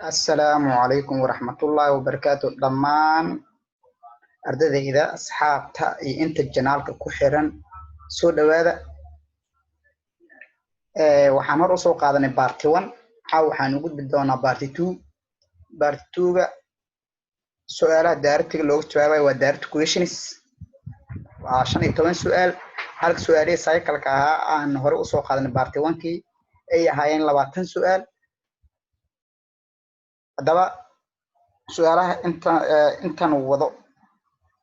السلام عليكم ورحمة الله وبركاته ضمان أردد إذا أصحاب تأي أنت الجنال كحيرا سود هذا وحنا رسول قادنا بارتي 1 أو حنوجد بدونا بارتي 2 بارتي 2 سؤالات دارت لو جوابي ودارت كويشنز عشان يتوين سؤال هل سؤالي سايكل كها أن هو رسول قادنا بارتي 1 كي أي هاين 20 سؤال هذا سؤالها intaan wado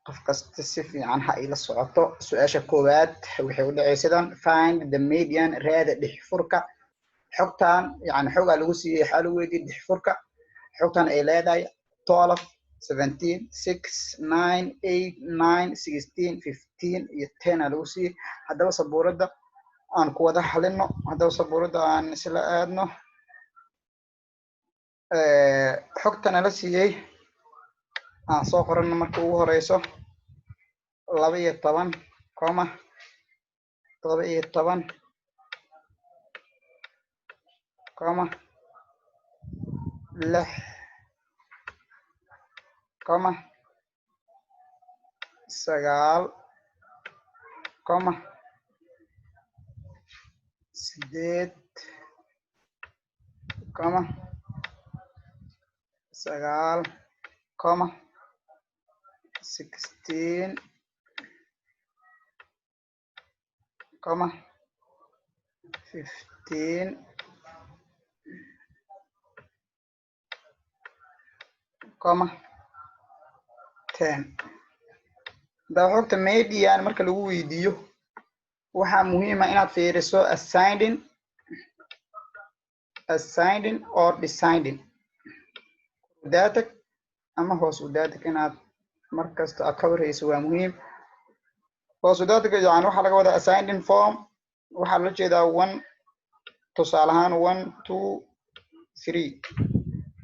qof kasta si fiican ha ila socoto su'aasha koowaad waxay u dhacaysaa find the median raada dhixfurka xogtan yani xogaa lagu siiyay xal weydii dhixfurka xogtan ay leedahay 12 17 6 9 8 9 16 15 iyo 10 lagu siiyay hadaba sabuurada aan ku wada xalino hadaba sabuurada aan isla aadno xogtan la siiyay aan soo qorano markii ugu horeyso 12 كوما 17 كوما 6 كوما 9 كوما 8 كوما 9 كوما 16 كوما 15 كوما 10 ده حقت ميدي يعني marka lagu weydiiyo waxa muhiim ah inaad fiiriso assigning or deciding data ama hoos u data inaad markasta aad ka wareyso waa muhiim hoos u data yani waxa laga wada assigning form waxa la jeedaa 1 tusaalahan 1 2 3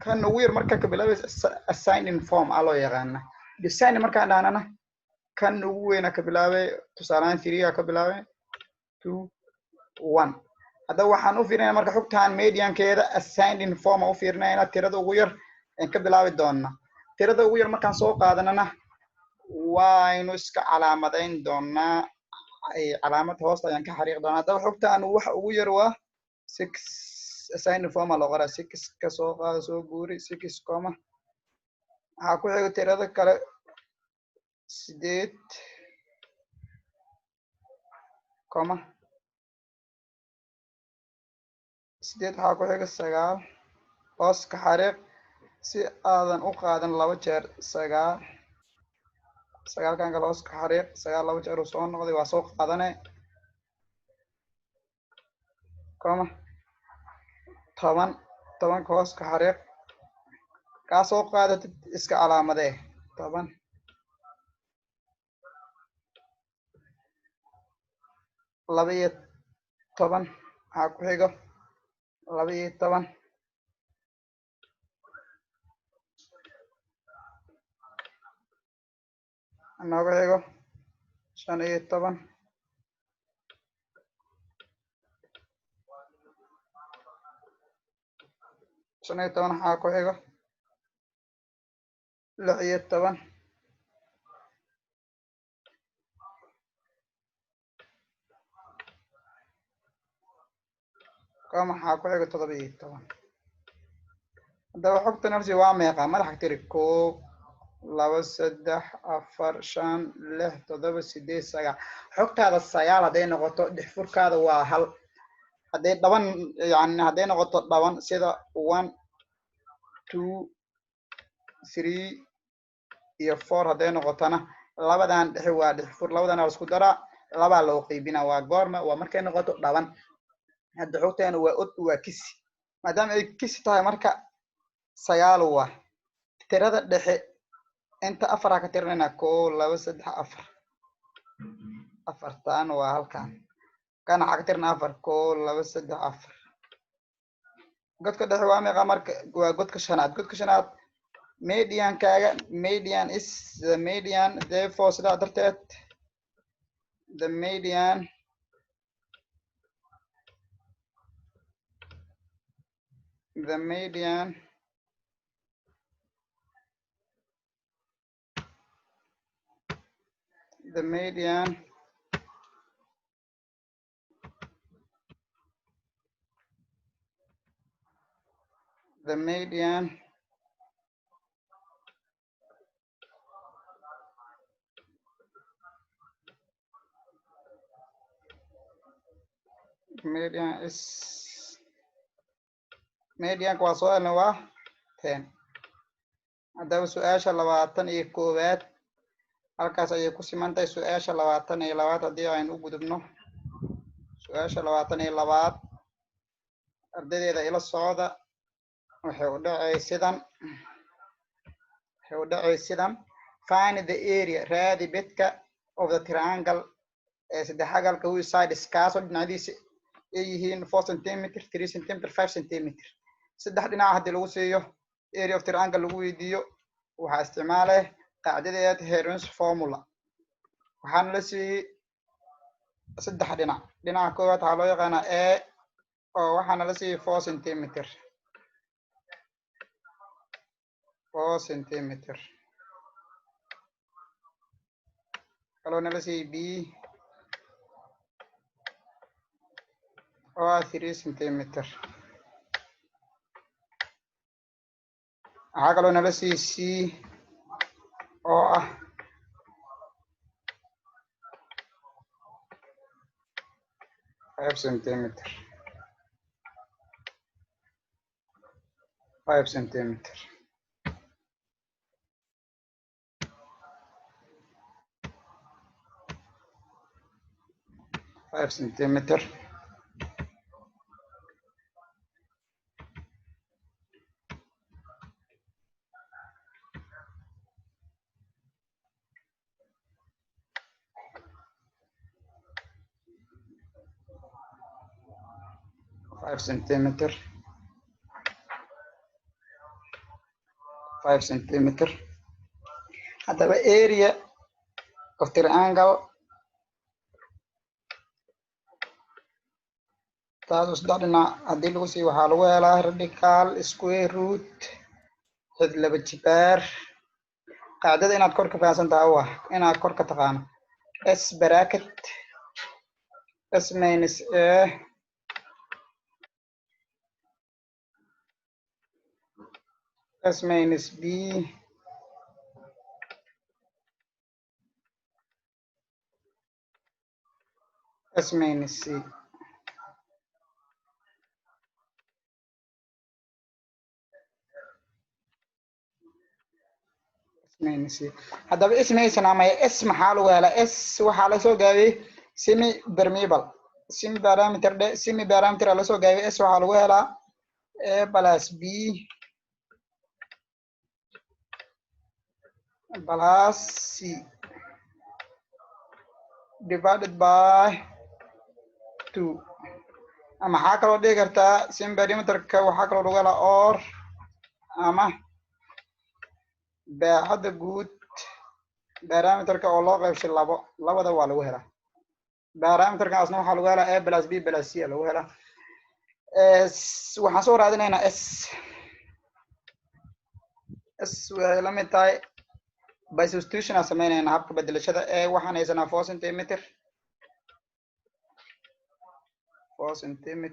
kan ugu yar marka ka bilaabaysa assigning form loo yaqaan design marka dhaanana kan ugu weyn ka bilaabay tusaalahan 3 ka bilaabay 2 1 hada waxaan u fiirinaynaa marka xogtaan mediankeeda assigning form u fiirinaynaa tirada ugu yar in ka bilaabi doona tirada ugu yar markaan soo qaadanana waa inuu iska calaamadayn doonaa ay calaamad hoos ayaan ka xariiq doonaa hada xogtaan waxa ugu yar waa 6 assigning form loo qoraa 6 ka soo qaado soo guuri 6 comma waxa ku xiga tirada kale 8 comma 8 waxa ku xiga 9 hoos ka xariiq si aadan u qaadan laba jeer 9 kan kale hoos ka xariiq 9 laba jeer soo noqday waa soo qaadanay comma 10 hoos ka xariiq ka soo qaadatid iska calaamadee 10 12 waxa ku xiga 12 nooga xigo 15 waxa ku xiga 16 كم حاكو حاجة تضبيط طبعا ده حقت نفسي واميقا ما راح تركو لابا سدح أفر شان له تضبط سيدي ساقا حقت هذا السيارة دي نغطو دحفور كذا وهل هدي طبعا يعني هدي نغطو طبعا سيدا 1 2 3 iyo 4 هدي نغطانا لابدان دحوا دحفور لابدان اسكو درا لابا لو قيبنا waa goorma waa markay noqoto dhaban hadda xogtaan waa kisi maadaama ay kisi tahay marka 9 waa tirada dhexe inta afar ka tirnayna 1 2 3 4 afartan waa halkan kana xaq tirna 4 1 2 3 4 godka dhexe waa meeqa marka waa godka shanaad median is the median therefore sidaa darteed the median the median is median waa soo helna waa 10. haddaba su-aasha 21 halkaas ayay ku simantahay su-aasha 22 haddii aynu u gudubno su-aasha 22 ardaydeeda ila socda waxay u dhacay sidan find the area raadi bedka of the triangle ee saddexagalka whose sides kaasoo dhinacyadiisa ay yihiin 4 cm 3 cm 5 cm saddex dhinac haddii lagu siiyo area of triangle lagu weydiiyo waxaa isticmaalay qaacidadeed Heron's formula waxaana la siiyey saddex dhinac dhinaca koowaad waxaa loo yaqaanaa a oo waxaana la siiyey 4 cm 4 cm kaloona la siiyey b oo 3 cm waxaa kaloo nala siiyey c oo ah 5 cm 5 cm haddaba area of triangle taas saddex dhinac haddii lagu siiyo waxaa lagu helaa radical square root xid laba jibaar qaacidada inaad kor ka fahansan tahay waa inaad kor ka taqaano s bracket s minus a s minus b s minus c haddaba s maysan ama s maxaa lagu helaa s waxaa la soo gaabiyey semi permeable semi parameter la soo gaabiyey s waxaa lagu helaa a plus b plus c divided by 2 ama maxaa kaloo dhigi kartaa semi perimeterka waxaa kaloo lagu helaa or ama baaxadda guud parameterka oo loo qaybshay labada waa lagu helaa parameterkaasna waxaa lagu helaa a plus b plus c lagu helaa waxaan soo raadinaynaa s waxay la mid tahay by substitution aan sameynayna habka bedelashada ee waxaan haysanaa 4 cm 4 cm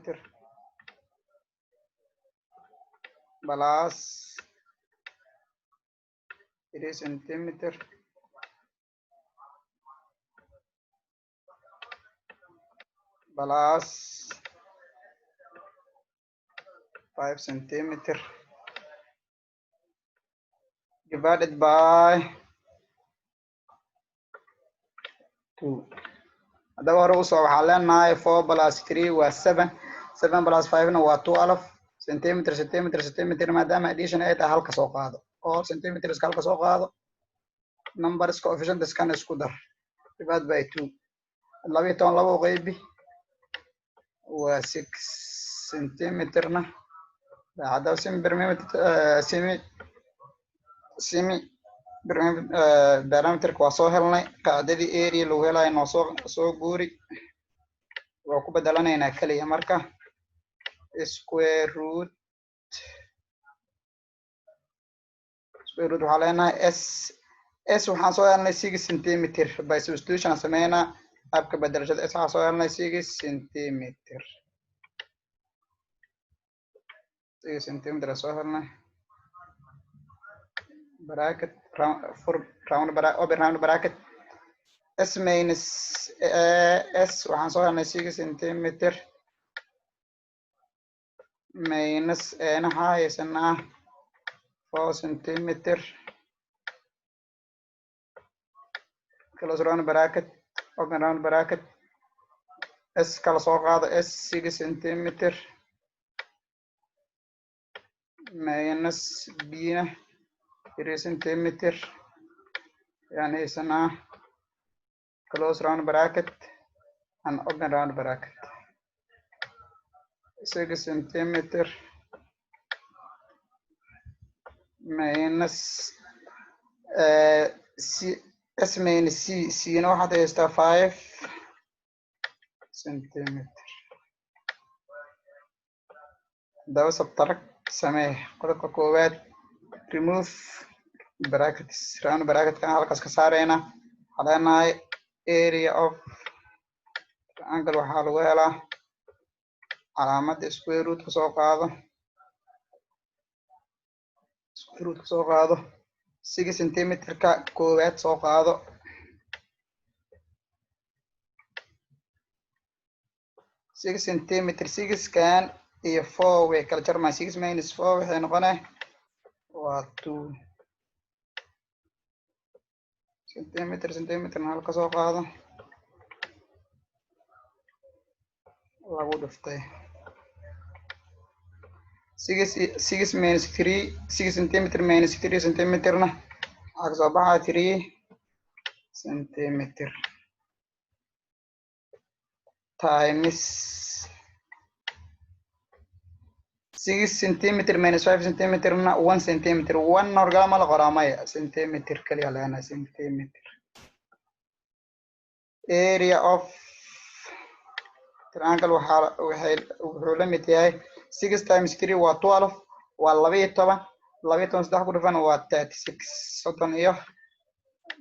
plus 3 cm plus 5 cm divided by 2 haddaba hore usoo waxaa leenahay 4 plus 3 waa 7 7 plus 5 na waa 12 centimeter maadaama addition ay tahay halka soo qaado oo centimeterska halka soo qaado numbers coefficients kana isku dar divided by 2 12 labo qaybi waa 6 centimeterna haddaba semi parameterka waa soo helnay qaacidadii area lagu helayo noo soo guuri waa ku bedelanaynaa kaliya marka square root waxaa leenahay s s waxaan soo helnay 6 centimeter by substitution sameynaa habka bedelashada s waxaan soo helnay 6 centimeter 6 centimeter soo helnay bracket open round bracket s minus s waxaan soo helnay 6 centimeter minus naxa haysanaa 4 centimeter close round bracket open round bracket s kala soo qaado s 6 centimeter minus b na 3 centimeter yani haysanaa close round bracket and open round bracket 6 centimeter minus s minus c na waxaad haystaa 5 centimeter daba subtract samee qodobka koowaad remove brackets round bracket kan halkaas ka saarayna waxaa leenahay area of triangle waxaa lagu helaa calaamadda square root ka soo qaado square root ka soo qaado 6 centimeter ka koowaad soo qaado 6 centimeter 6 kan iyo 4 way kala jarmaan 6 minus 4 waxay noqonay waa 2 centimeter halka soo qaado lagu dhuftay 6 minus 3 6 centimeter minus 3 centimeter na waxaa soo baxaa 3 centimeter times 6 centimeter minus 5 centimeter na 1 centimeter 1 orgama la qoraa maya centimeter kaliya leena centimeter area of triangle wuxuu la mid yahay 6 times 3 waa 12 waa 12 12 saddex ku dhufan waa 36 soddon iyo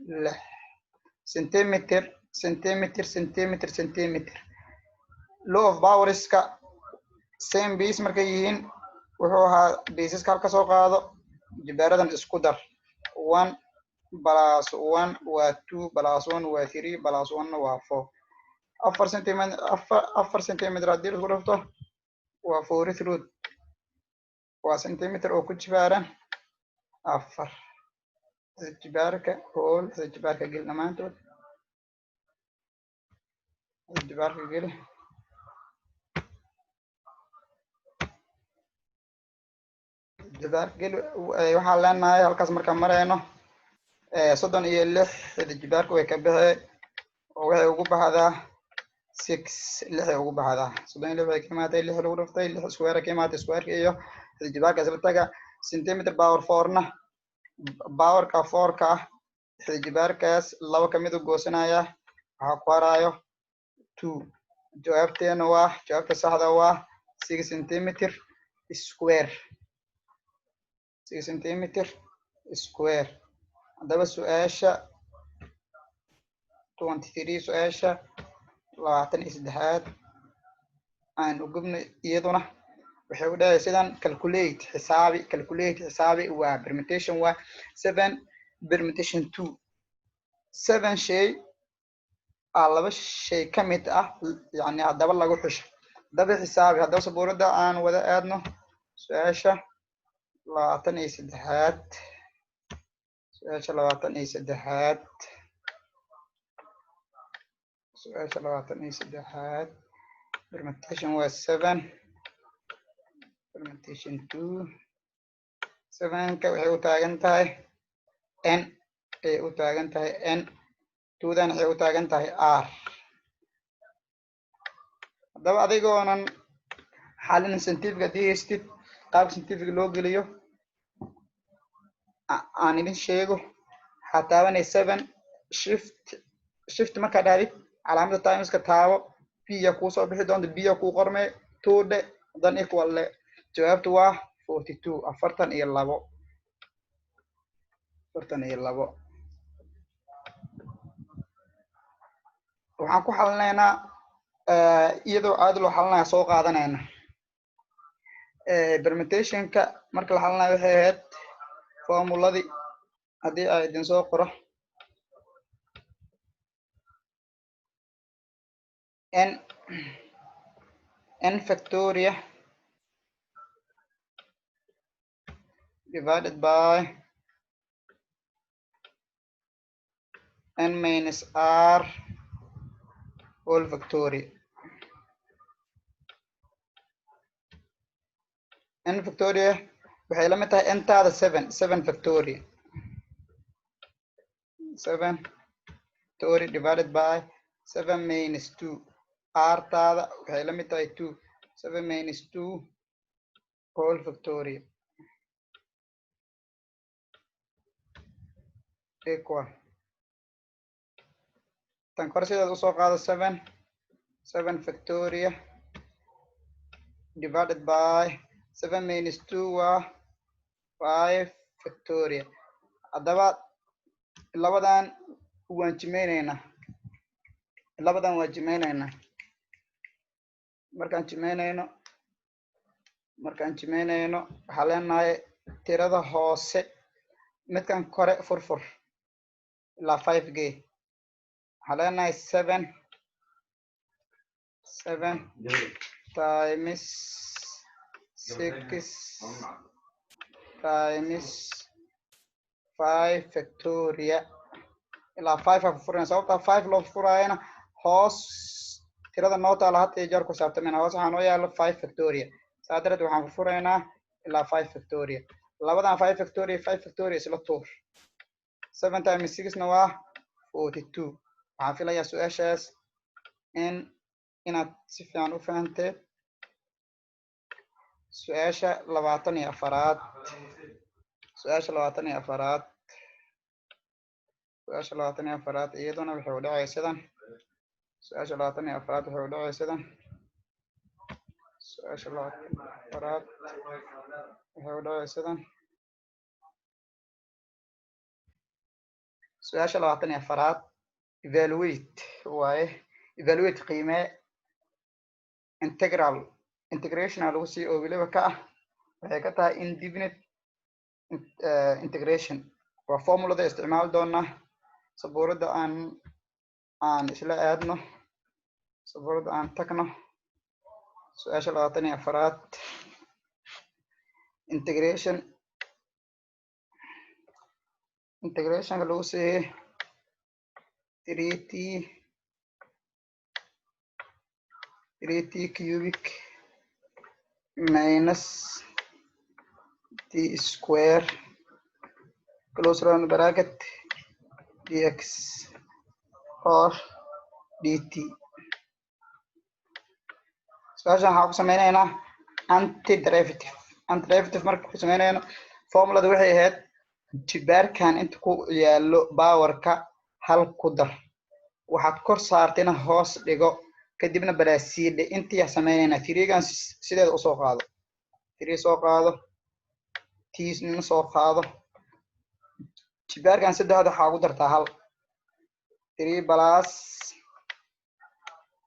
6 centimeter centimeter centimeter centimeter law of powerska same base markay yihiin wuxuu ahaa baseska halka soo qaado jibaaradan isku dar 1 plus 1 waa 2 plus 1 waa 3 plus 1 waa 4 4 centimeter haddii lagu dhufto waa 4th root waa centimeter oo ku jibaaran 4 jibaarka whole jibaarka geli dhammaantood jibaarka geli jibaarka geli waxaan leenahay halkaas markaan marayno 36 jibaarka way ka baxee oo waxay ugu baxdaa 6 6 ugu baxdaa 36 waxay ka imaatay 6 lagu dhuftay 6 square ka imaatay square iyo jibaarka isla taga centimeter power 4 na power ka 4 ka jibaarkaas laba kamid u goosanaya waxa ku harayo 2 jawaabteena waa jawaabta saxda waa 6 centimeter square 6 centimeter square hadaba su'aasha 23 su'aasha 23aad aan u gubnay iyaduna waxay u dhahay sidan calculate xisaabi waa permutation waa 7 permutation 2 7 shay laba shay ka mid ah yani hadaba lagu xusho daba xisaabi hadaba sabuurada aan wada aadno su'aasha 23aad su'aasha 23aad su'aasha 23aad permutation waa 7 permutation 2 7 ka waxay u taagan tahay n ay u taagan tahay n 2 dan waxay u taagan tahay r hadaba adigoonan xalin scientific hadii haystid qaab scientific loo geliyo aan idin sheego waxaa taabanay 7 shift markaa dhahdid calaamada timeska taabo b ya kuu soo bixi doonta b ya kuu qormay 2 dhe dan equal le jawaabtu waa 42 42 waxaan ku xalinaynaa iyadoo aad loo xalinaya soo qaadanayna permutationka marka la xalinayo waxay ahayd formuladii haddii ay idin soo qoro n factorial divided by n minus r whole factorial. n factorial waxay la mid tahay n taada 7 factorial 7 factorial divided by 7 minus 2 r taada waxay la mid tahay 2 7 minus 2 whole factorial equal tan kor sidaad usoo qaado 7 factorial divided by 7 minus 2 waa 5 factorial. haddaba labadan waan jimeynaynaa markaan jimeynayno waxaa leenahay tirada hoose midkan kore furfur ilaa 5 gee waxaa leenahay 7 times 6 times 5 factorial ilaa 5 aan furfurayna sababta 5 loo furayana hoos tirada noo taala had iyo jeer ku saabtamina hoos waxaa noo yaalo 5 factorial saa darteed waxaan furfuraynaa ilaa 5 factorial labadan 5 factorial isla tuur 7 times 6 na waa 42 waxaan filayaa su-aashaas inaad si fiican u fahanteed. su-aasha 24 iyaduna waxay u dhacay sidan su-aasha 24 waxay u dhacay sidan su-aasha 24 waxay u dhacay sidan su-aasha 24 evaluate waaye evaluate qiimee integration lagu sii oo weliba ka ah waxay ka tahay indefinite integration waa formulada isticmaali doonaa sabuurada aan isla aadno sabuurada aan tagno su-aasha 24 integrationka lagu siiyey 3t cubic minus t square close round bracket dx or dt. su-aashan waxaan ku sameynaynaa antiderivative marka ku sameynayno formulada waxay ahayd jibaarkan inta ku yaalo powerka hal ku dar waxaad kor saartayna hoos dhigo kadibna balaasiidhe intii sameynaynaa tirigan sideeda usoo qaado tiri soo qaado tiisna soo qaado jibaarkan saddexda waxaa ugu dartaa hal 3 plus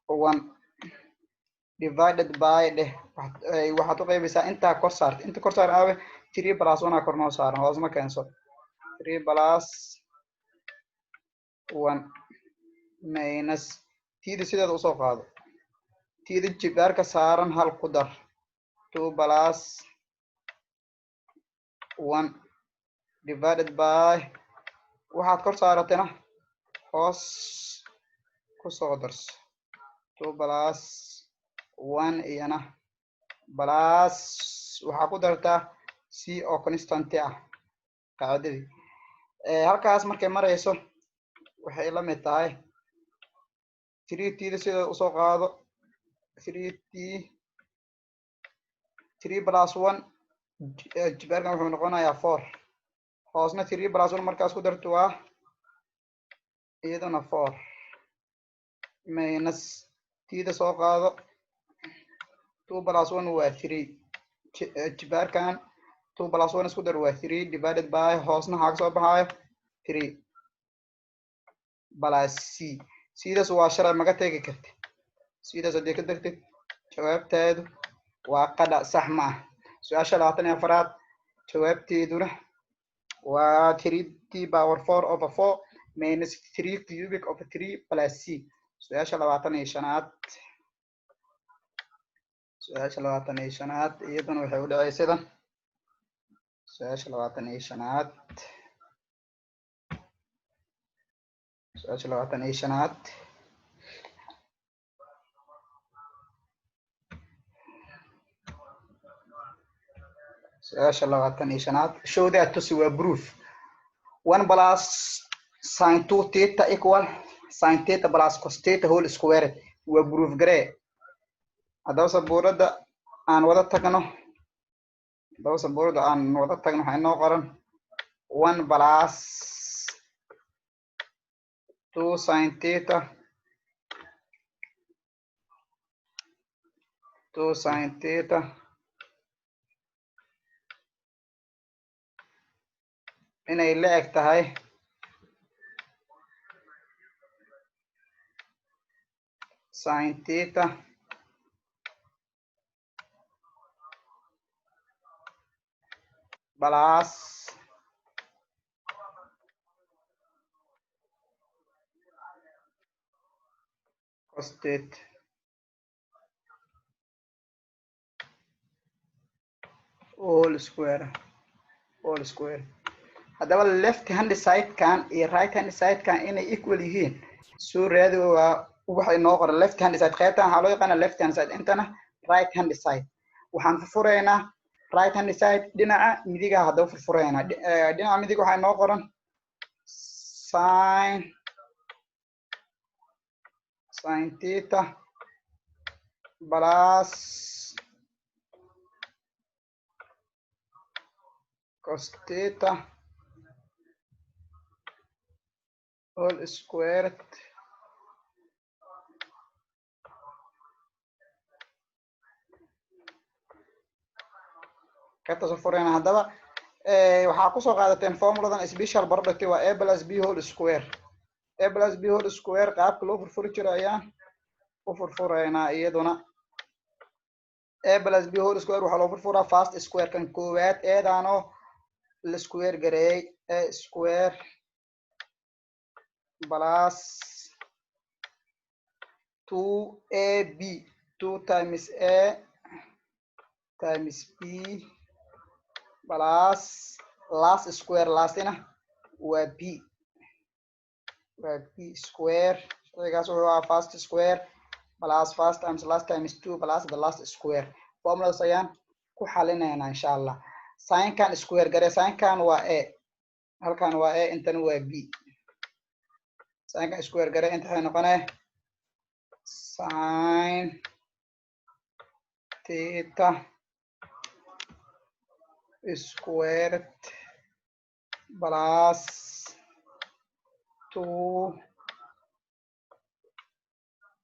1 divided by waxaad u qaybeysaa intaa kor saarta inta kor saar aawe 3 plus 1 aa kor noo saaran hoos ma keenso 3 plus 1 minus tiida sideeda usoo qaado tiida jibaarka saaran hal ku dar 2 plus 1 divided by waxaad kor saaratayna hoos ku soo darso 2 plus 1 iyana plus waxaa ku dartaa c oo constant ah qaacidadii halkaas markay marayso waxay la mid tahay 3t sida usoo qaado 3 plus 1 jibaarkan wuxuu noqonayaa 4 hoosna 3 plus 1 markaas ku darto waa iyaduna 4 minus tida soo qaado 2 plus 1 waa 3 jibaarkan 2 plus 1 isku dar waa 3 divided by hoosna waxaa kasoo baxayo 3 plus c sidaas waa sharci maga tegi karti sidaas haddii ka degtid jawaabtaadu waa qadha sax ma ah su-aasha 24aad jawaabteeduna waa 3t power 4 over 4 minus 3 cubic over 3 plus c su-aasha 25aad su-aasha 25aad iyaduna waxay u dhacay sidan su-aasha 25aad su-aasha 25aad su-aasha 25aad show that tusi waa proof 1 plus sin 2 theta equal sin theta plus cos theta whole squared waa proof garee haddaba sabuurada aan wada tagno waxay noo qoran 1 plus 2 sin theta 2 sin theta inay la eg tahay sin theta plus cos theta whole square haddaba left hand side kan iyo right hand side kan inay equal yihiin soo raadi waa waxay noo qoran left hand side qaybtan waxaa loo yaqaana left hand side intana right hand side waxaan furfuraynaa right hand side dhinaca midiga haddaba furfuraynaa dhinaca midig waxaa noo qoran sin theta plus cos theta whole squared kata soo furayna haddaba waxaa kusoo qaadateen formuladan special property waa a plus b whole square qaabka loo furfuri jiro ayaan u furfuraynaa iyaduna a plus b whole square waxaa loo furfuraa first square kan koowaad eedaanoo la square gareeyay a square plus 2ab 2 times a times b plus last square lastina waa b square shaygaas wuxuu ahaa first square plus first times last times 2 plus the last square formuladas ayaan ku xalinaynaa insha allah sinkan square gare sinkan waa a halkan waa a intana waa b sinkan square gare inta waxay noqonaya sin theta squared plus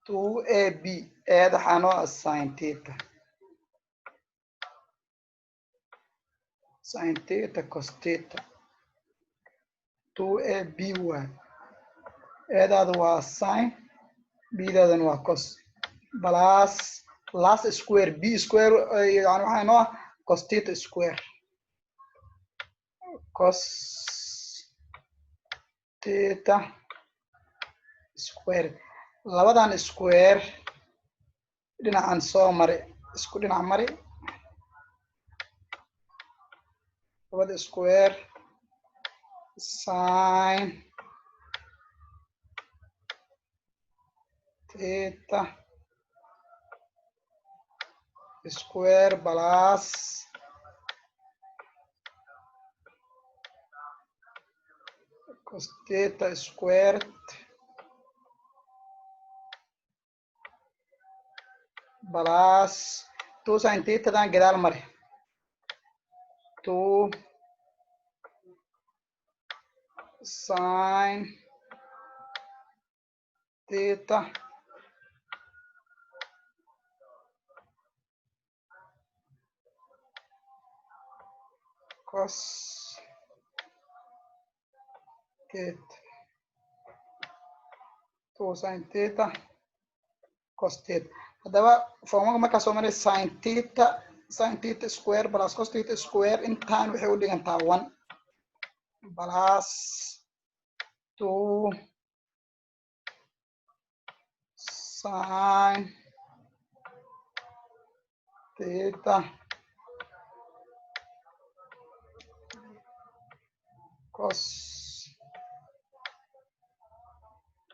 2ab eeda xano sin theta cos theta 2ab waa eedaadu waa sin bdaadana waa cos plus last square b square yani waxaa noo ah cos theta square cos theta square labadan square dhinacan soo mari isku dhinac mari labada square sin theta square plus cos theta squared plus 2 sin theta dan gadaal mari 2 sin theta cos theta 2 sin theta cos theta. Haddaba formula markaa soo maray sin theta square plus cos theta square intaan waxay u dhigantaa 1 plus 2 sin theta cos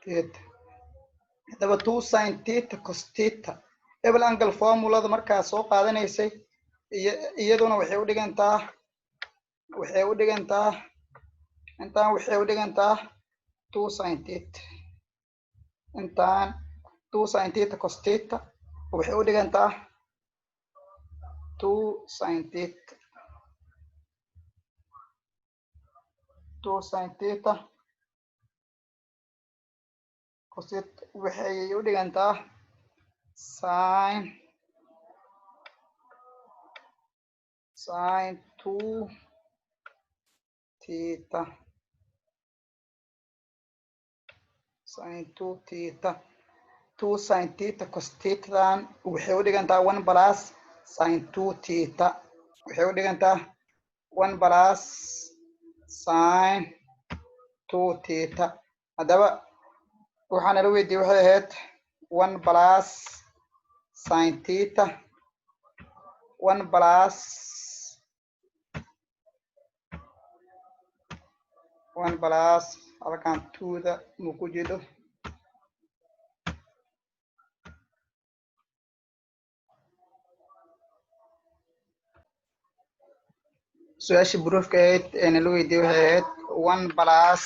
theta. Haddaba 2 sin theta cos theta double angle formulada markaa soo qaadanaysay iyaduna waxay u dhigantaa intaan waxay u dhigantaa 2 sin theta. Intaan 2 sin theta cos theta waxay u dhigantaa 2 sin theta. 2 sin theta cos theta waxay u dhigantaa sin 2 theta sin 2 theta. 2 sin theta cos theta waxay u dhigantaa 1 plus sin 2 theta. Waxay u dhigantaa 1 plus sin 2 theta. Haddaba waxaan la weydiiyey waxay ahayd 1 plus sin theta 1 plus 1 plus halkan 2da mu ku jiro su-aashii proofka ahayd ee la weydiiyey waxay ahayd 1 plus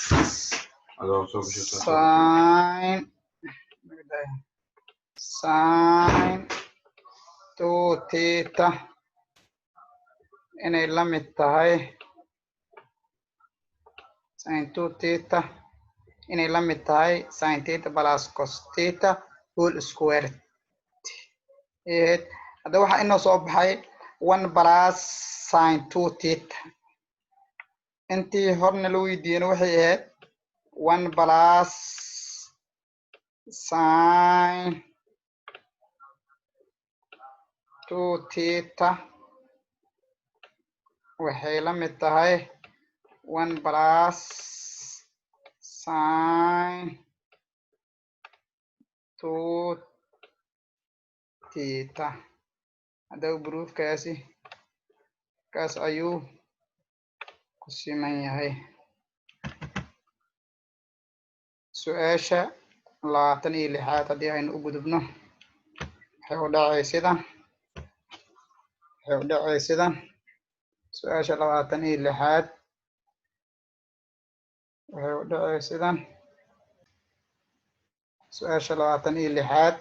sin 2 theta inay la mid tahay sin 2 theta inay la mid tahay sin theta plus cos theta whole squared. Haddaba waxaa inoo soo baxay 1 plus sin 2 theta. intii horna la weydiiyeyna waxay ahayd 1 plus sin 2 theta waxay la mid tahay 1 plus sin 2 theta. Haddaba proofkaasi kaas ayuu ku siman yahay. su-aasha 26 haddii aynu u gudubno waxay u dhacay sidan. su-aasha 26 waxay u dhacay sidan. su-aasha 26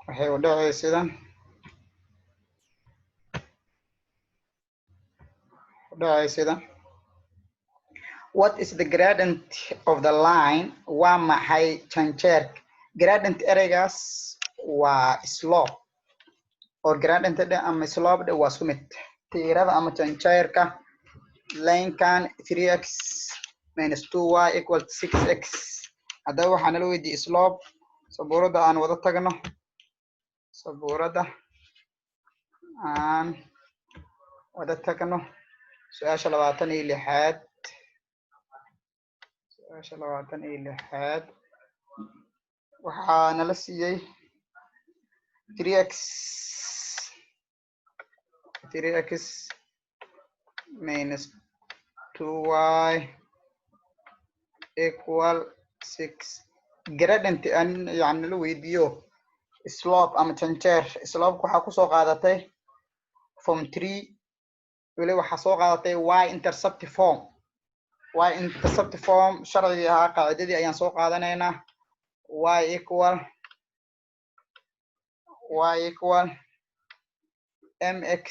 waxay u dhacay sidan. What is the gradient of the line? Waa maxay janjeerka? Gradient ereygaas waa slope or gradient ama slope waa isku mid. tiirada ama janjeerka linekan 3x minus 2y equal 6x. Haddaba waxaan la weydiiyey slope. sabuurada aan wada tagno. su-aasha 26 waxaa nala siiyey 3x minus 2y equal 6. gradient yani la weydiiyo slope ama janjeer. slope waxaa kusoo qaadatay form 3 weli waxaa soo qaadatay y intercept form sharcigii ahaa qaacidadii ayaan soo qaadanaynaa. y equal mx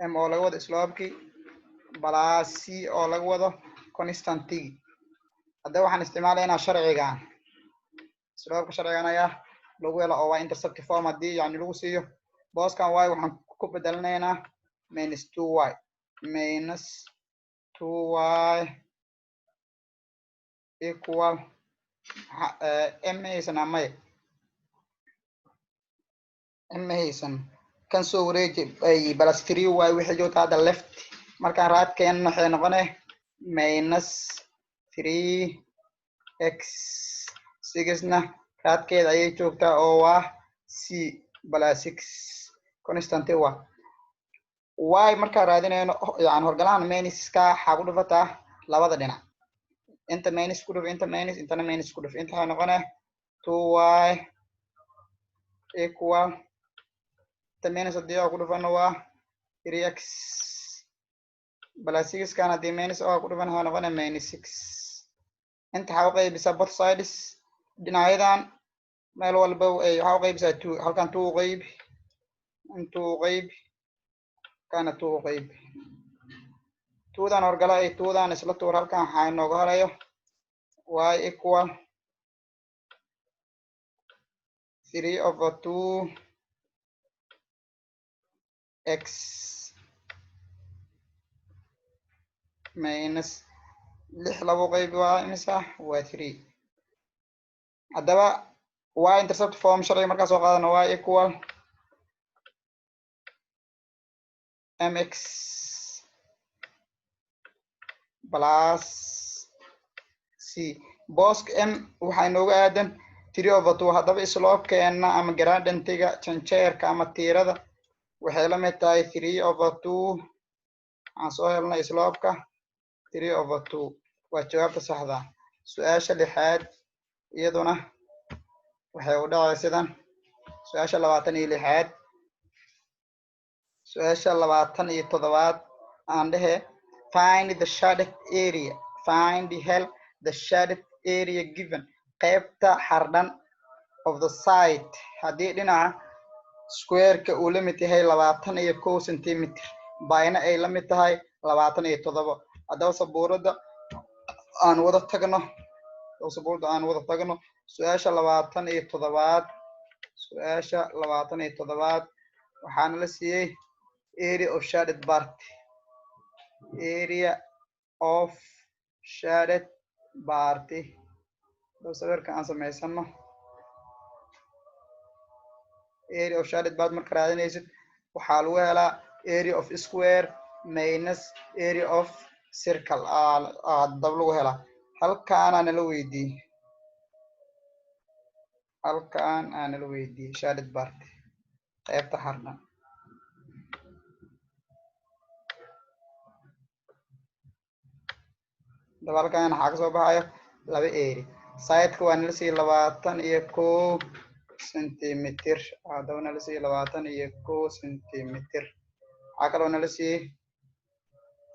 m oo laga wado slopekii plus c oo laga wado constantigi. haddaba waxaan isticmaalaynaa sharcigan slopeka sharcigan ayaa lagu helo oo y intercept form haddii yani lagu siiyo booskan y waxaan ku bedelanaynaa minus 2y equal m haysan amay m haysan kan soo wareeji ay plus 3 y wixii joogta hadda left markaan raadkeen waxay noqonay minus 3x 6na raadkeeda ayay joogtaa oo waa c plus 6 constant waa y markaan raadinayno yani horgalahan minuska waxaa ku dhufataa labada dhinac inta minus ku dhuf inta minus intana minus ku dhuf inta waxay noqonay 2y equal inta minus haddii aan ku dhufano waa 3x plus 6 kan haddii minus oo ku dhufan waxay noqonay minus 6 inta waxaa u qaybisaa both sides dhinacyadan meel walba waxaa u qaybisaa 2 halkan 2 u qaybi inta u qaybi kana 2 u qaybi 2dan horgala ay 2dan isla tuur halkan waxaa inooga harayo y equal 3/2 x minus 6 labo qaybi waa imisa waa 3 haddaba y intercept form sharci markaa soo qaadano y equal mx plus c boosk m waxaa inooga aadan 3/2 haddaba isloobkeena ama gradentiga janjeerka ama tiirada waxay la mid tahay 3/2 aan soo helnay isloobka 3/2 waa jawaabta saxda su-aasha lixaad iyaduna waxay u dhacay sidan su-aasha 26aad su-aasha 27aad aan dhehe find the shaded area find the shaded area given qaybta xardhan of the side haddii dhinaca square-ka uu la mid yahay 21 centimeter bayna ay la mid tahay 27 haddaba sabuurada aan wada tagno su-aasha 27aad su-aasha 27aad waxaana la siiyey area of shaded part area of shaded part sawirka aan samaysano area of shaded part marka raadinaysid waxaa lagu helaa area of square minus area of circle dab lagu helaa halkaan aanala weydiiyey shaded part qaybta xardhan daba halkaan waxaa kasoo baxayo laba area sideka waa nala siiyey 21 centimeter haddaba nala siiyey 21 centimeter waxaa kaloo nala siiyey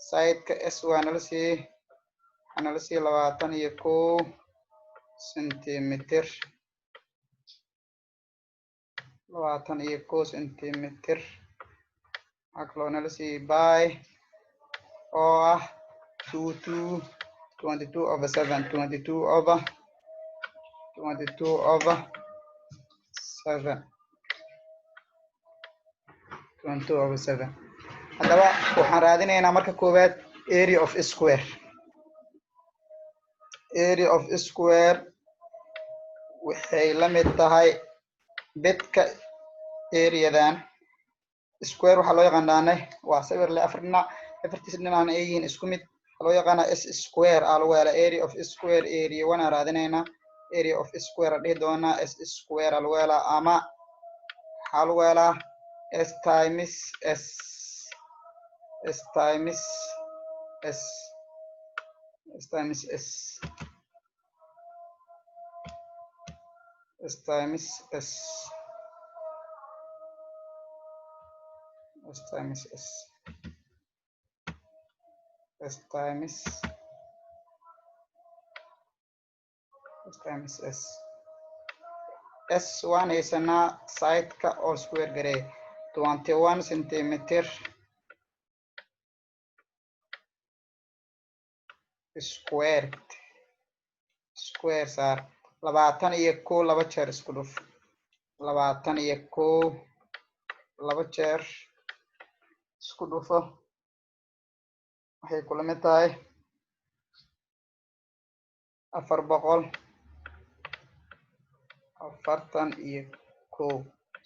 sideka s waa nala siiyey waxaa nala siiyey 21 centimeter 21 centimeter waxaa kaloo nala siiyey by oo ah 22/7 haddaba waxaan raadinaynaa marka koowaad area of square waxay la mid tahay bedka areadan square waxaa loo yaqaanaane waa sawir leh afar dhinac afartiisa dhinacna ay yihiin isku mid loo yaqaana s square aa lagu helaa area of square area 1 aan raadinaynaa area of square dhihi doonaa s square aa lagu helaa ama waxaa lagu helaa s times s times s waan haysanaa sideka oo square garee 21 centimeter square saar 21 laba jeer isku dhuf 21 laba jeer isku dhufo waxay kula mid tahay 400 afartan iyo kow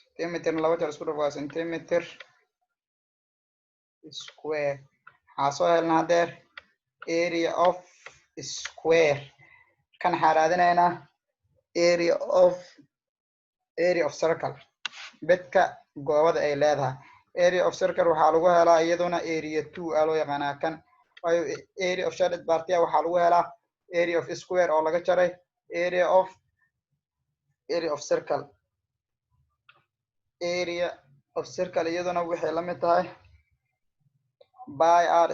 centimeter laba jeer isku dhufo waa centimeter square. waxaa soo helnaa hadeer area of square kan waxaa raadinaynaa area of circle bedka goobada ay leedahay. area of circle waxaa lagu helaa iyaduna area 2 aa loo yaqaanaa kan, waayo area of shaded partia waxaa lagu helaa area of square oo laga jaray area of circle. area of circle iyaduna waxay la mid tahay by r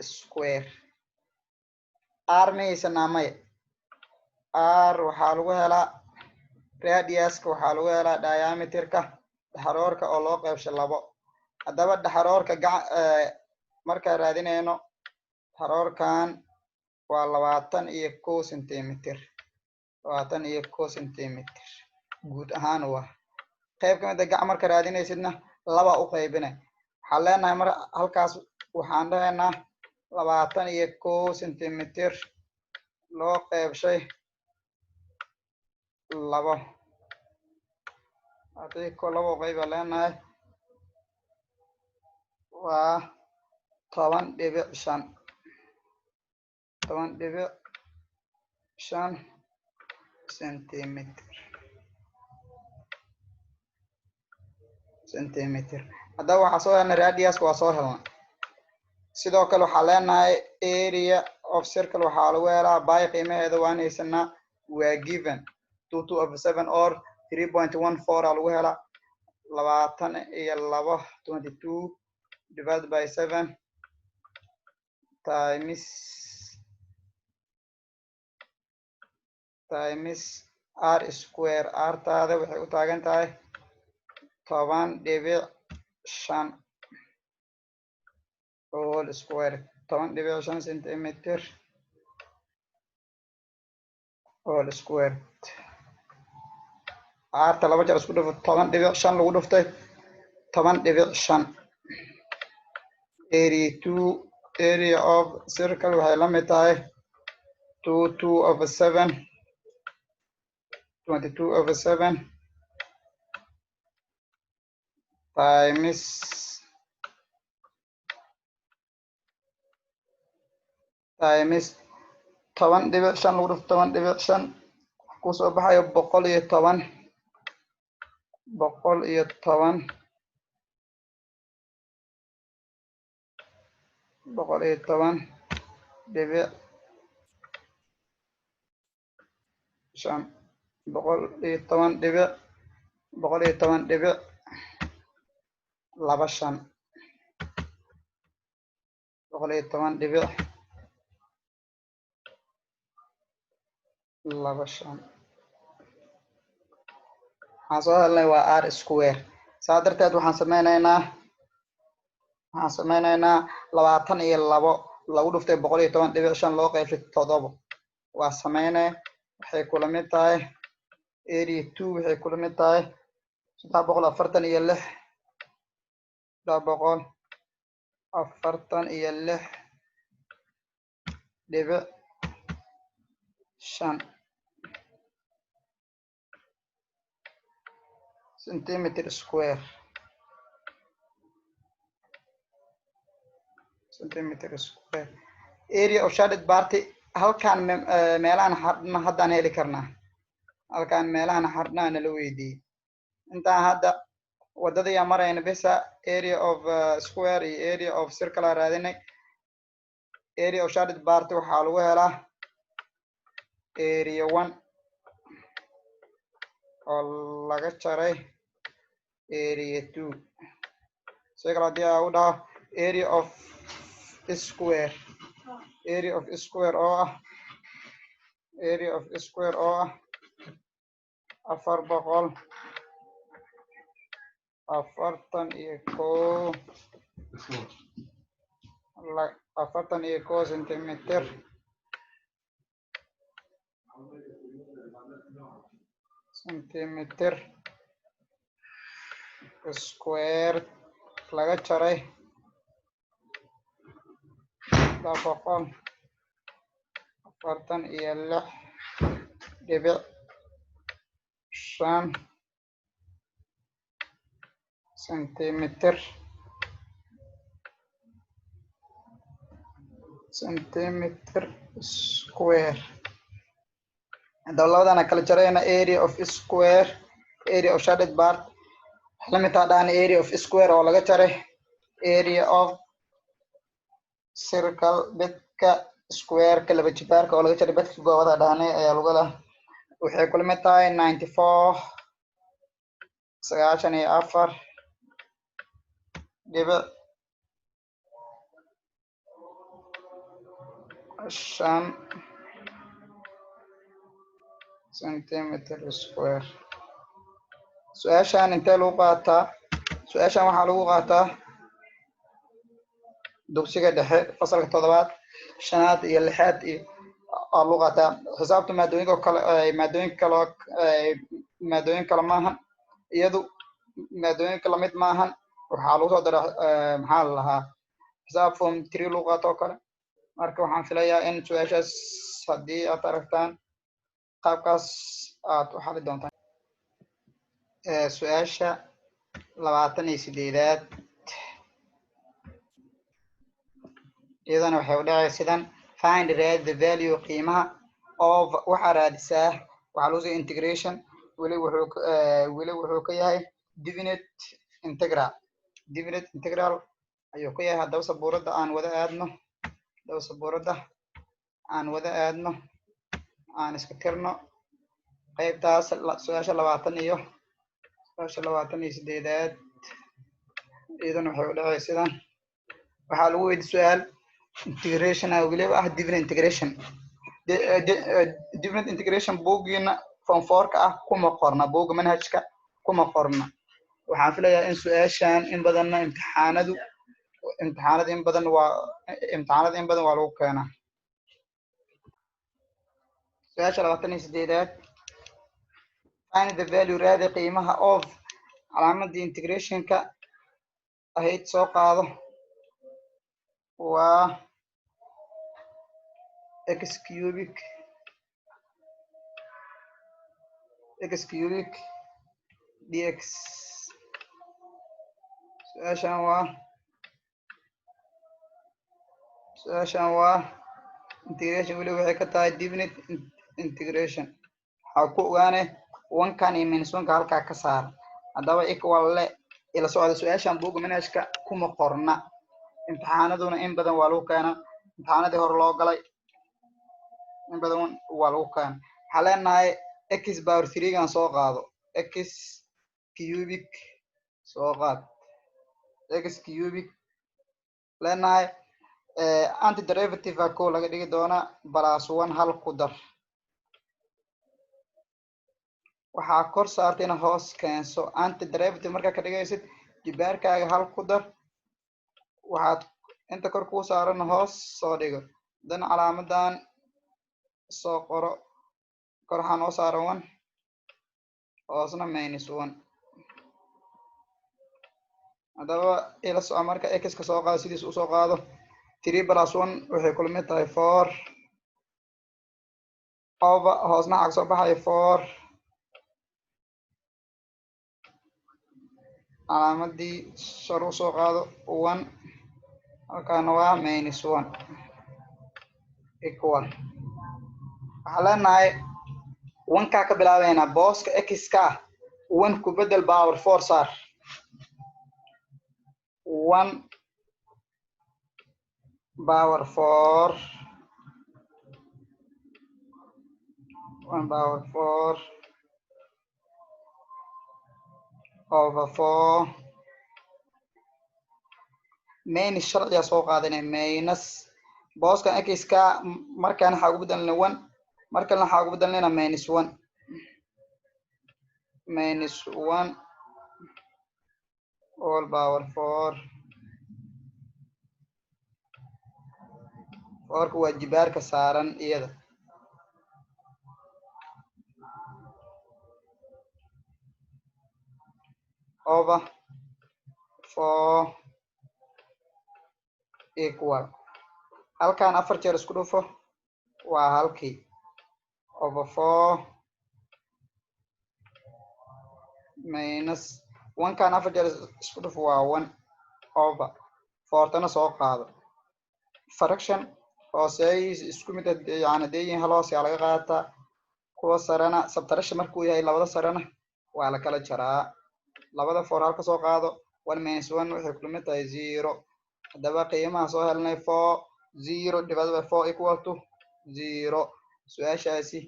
square r maysanaa maya r waxaa lagu helaa radiuska waxaa lagu helaa diameterka dhaxaroorka oo loo qeybsho 2. haddaba dhaxaroorka markaa raadinayno dhaxaroorkan waa 21 centimeter 21 centimeter guud ahaan waa qayb ka mid ah marka raadinaysidna 2 u qaybinay. waxaan leenahay mar halkaas waxaan dhahaynaa 21 centimeter loo qeybshay 2 haddii ko 2 u qayba leenahay waa 10.5 centimeter. haddaba waxaa soo helnay radiuska waa soo helnay. sidoo kale waxaa leenahay area of circle waxaa lagu helaa by qiimaheeda waan haysanaa waa given 2/7 or 3.14 aa lagu helaa 22 divided by 7 times r square. r taada waxay u taagan tahay 10.5 whole square 10.5 centimeter whole square. r ta laba jeer isku dhufo 10.5 lagu dhuftay 10.5 area of circle waxay la mid tahay 22/7 times times 10.5 lagu dhufto 10.5 kusoo baxayo 110 dhibic 25 waxaan soo helnay waa r square. saa darteed waxaan sameynaynaa 22 lagu dhuftay 110.5 loo qeybshay 7 waa sameynay waxay kula mid tahay area 2 waxay kula mid tahay 346 dhibic 5 centimeter square. area of shaded party halkaan meelahan xardhna haddaan heli karnaa. halkaan meelahan xardhnaa nala weydiiyey. intaan hadda wadadii marayna bisa area of square iyo area of circle aa raadinay. area of shaded party waxaa lagu helaa area 1 oo laga jaray area 2. sidoo kale haddii aan u dhaho area of square oo ah 441 centimeter square laga jaray boqol afartan iyo lix dhibic shan sentimitir square. Labadana kala jarayna area of square, area of shaded part lamid ah area of square oo laga jaray area of circle bedka square ka laba jibaarka oo laga jaray bedka goobada dhaanay ayaa lagu leeyahay waxay kula mid tahay 94 sagaashan iyo afar dhibic shan centimeter square. su-aashan intee lagu qaataa? su-aashan waxaa lagu qaataa dugsiga dhexe fasalka 7aad 5aad iyo 6aad iyo lagu qaataa xisaabta maadooyin kale maahan iyadu maadooyinka lamid maahan waxaa lagu soo daraa maxaa la lahaa xisaab form 3 lagu qaato oo kale marka waxaan filayaa in su-aashaas haddii aad aragtaan qaabkaas aad u xali doontaan. su-aasha 28aad iyadana waxay u dhacay sidan find the value qiimaha of waxaa raadisaa waxaa lagu soo integration weli wuxuu ka yahay definite integral ayuu ka yahay. haddaba sabuuradda aan wada aadno aan iska tirno qaybtaas su-aasha 28aad iyadana waxay u dhacay sidan waxaa lagu weydi su-aal integration weliba ah different integration buuggiina form 4 ah kuma qorna buugga manhajka kuma qorna. waxaan filayaa in su-aashan in badanna imtixaanada in badan waa lagu keenaa. su-aasha 28aad find the value raadi qiimaha of calaamadii integrationka ahayd soo qaado waa x cubic dx. su-aashan waa integration weli waxay ka tahay definite integration waxaa ku ogaane 1kan iyo -1ka halkaa ka saar haddaba equal le ila socda. su-aashan buugga manhajka kuma qorna imtixaanaduna in badan waa lagu keenaa imtixaanadii hore loo galay in badan waa lagu keenaa. waxaa leenahay x power 3 gan soo qaado x cubic soo qaad x cubic leenahay antiderivative ko laga dhigi doona +1 hal ku dar waxaa kor saartayna hoos keenso antiderivative markaa ka dhigaysid jibaarkaaga hal ku dar waxaad inta kor kuu saaran hoos soo dhigo dan calaamadan soo qoro kor waxaa noo saaran 1 hoosna -1. haddaba ila soco marka x ka soo qaado sidiis usoo qaado 3 + 1 waxay kula mid tahay 4 over hoosna xag soo baxaya 4 calaamadii sar u soo qaado 1 halkaana waa -1 equal. waxaa leenahay 1kaa ka bilaabeynaa booska x ka 1 ku bedel power 4 saar 1 power 4 over 4 minus sharciga soo qaadanay minus booska x ka markaan waxa ugu bedelnay 1 markaan waxa ugu bedelnayna -1 all power 4 4 waa jibaarka saaran iyada over 4 equal halkaan 4 jeer isku dhufo waa halkii over 4 minus 1 kaan 4 jeer isku dhufo waa 1 over 4 tana soo qaado fraction hooseeyis isku mid yani deeyin hal hoos yaa laga qaataa kuwa sarena subtraction markuu yahay labada sarena waa la kala jaraa labada 4 halka soo qaado 1 minus 1 waxay ku mid tahay 0 hadaba qiimaha soo helnay 4 0 divided by 4 equal to 0 su'aashaasi